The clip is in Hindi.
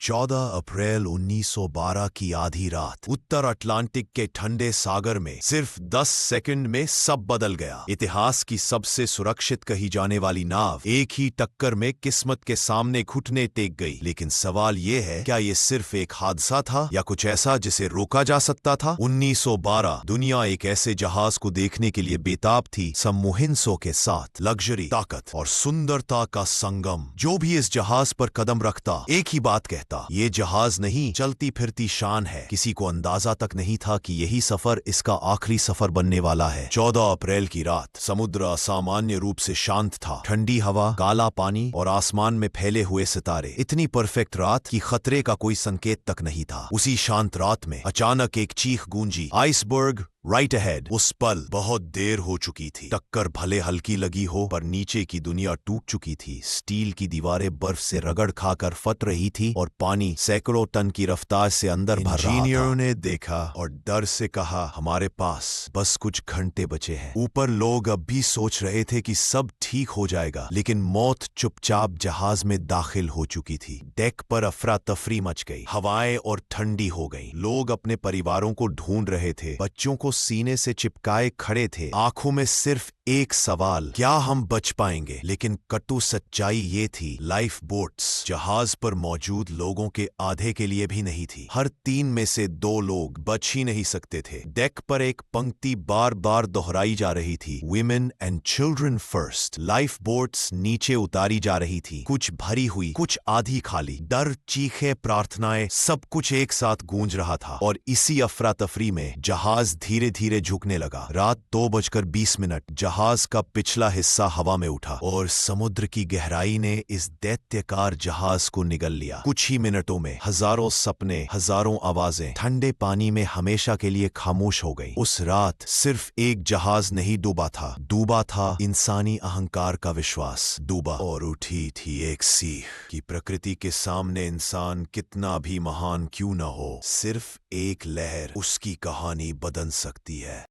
14 अप्रैल 1912 की आधी रात उत्तर अटलांटिक के ठंडे सागर में सिर्फ 10 सेकंड में सब बदल गया। इतिहास की सबसे सुरक्षित कही जाने वाली नाव एक ही टक्कर में किस्मत के सामने घुटने टेक गई। लेकिन सवाल ये है, क्या ये सिर्फ एक हादसा था या कुछ ऐसा जिसे रोका जा सकता था? 1912 दुनिया एक ऐसे जहाज को देखने के लिए बेताब थी, सम्मोहिंसों के साथ लग्जरी, ताकत और सुंदरता का संगम। जो भी इस जहाज पर कदम रखता एक ही बात कहता, ये जहाज नहीं, चलती फिरती शान है। किसी को अंदाजा तक नहीं था कि यही सफर इसका आखिरी सफर बनने वाला है। 14 अप्रैल की रात समुद्र असामान्य रूप से शांत था। ठंडी हवा, काला पानी और आसमान में फैले हुए सितारे। इतनी परफेक्ट रात कि खतरे का कोई संकेत तक नहीं था। उसी शांत रात में अचानक एक चीख गूंजी, आइसबर्ग राइट अहेड। उस पल बहुत देर हो चुकी थी। टक्कर भले हल्की लगी हो, पर नीचे की दुनिया टूट चुकी थी। स्टील की दीवारें बर्फ से रगड़ खाकर फट रही थी और पानी सैकड़ों टन की रफ्तार से अंदर भर रहा था। इंजीनियरों ने देखा और डर से कहा, हमारे पास बस कुछ घंटे बचे हैं। ऊपर लोग अब भी सोच रहे थे कि सब ठीक हो जाएगा, लेकिन मौत चुपचाप जहाज में दाखिल हो चुकी थी। डेक पर अफरा तफरी मच गई, हवाएं और ठंडी हो गई। लोग अपने परिवारों को ढूंढ रहे थे, बच्चों को सीने से चिपकाए खड़े थे, आंखों में सिर्फ एक सवाल, क्या हम बच पाएंगे? लेकिन कटु सच्चाई ये थी, लाइफ बोट्स जहाज पर मौजूद लोगों के आधे के लिए भी नहीं थी। हर 3 में से 2 लोग बच ही नहीं सकते थे। डेक पर एक पंक्ति बार बार दोहराई जा रही थी, women and children first. Life boats नीचे उतारी जा रही थी, कुछ भरी हुई, कुछ आधी खाली। डर, चीखें, प्रार्थनाएं, सब कुछ एक साथ गूंज रहा था। और इसी अफरा तफरी में जहाज धीरे धीरे झुकने लगा। रात 2:20 जहाज का पिछला हिस्सा हवा में उठा और समुद्र की गहराई ने इस दैत्यकार जहाज को निगल लिया। कुछ ही मिनटों में हजारों सपने, हजारों आवाजें ठंडे पानी में हमेशा के लिए खामोश हो गई। उस रात सिर्फ एक जहाज नहीं डूबा था, डूबा था इंसानी अहंकार का विश्वास। डूबा और उठी थी एक सीख कि प्रकृति के सामने इंसान कितना भी महान क्यों न हो, सिर्फ एक लहर उसकी कहानी बदल सकती है।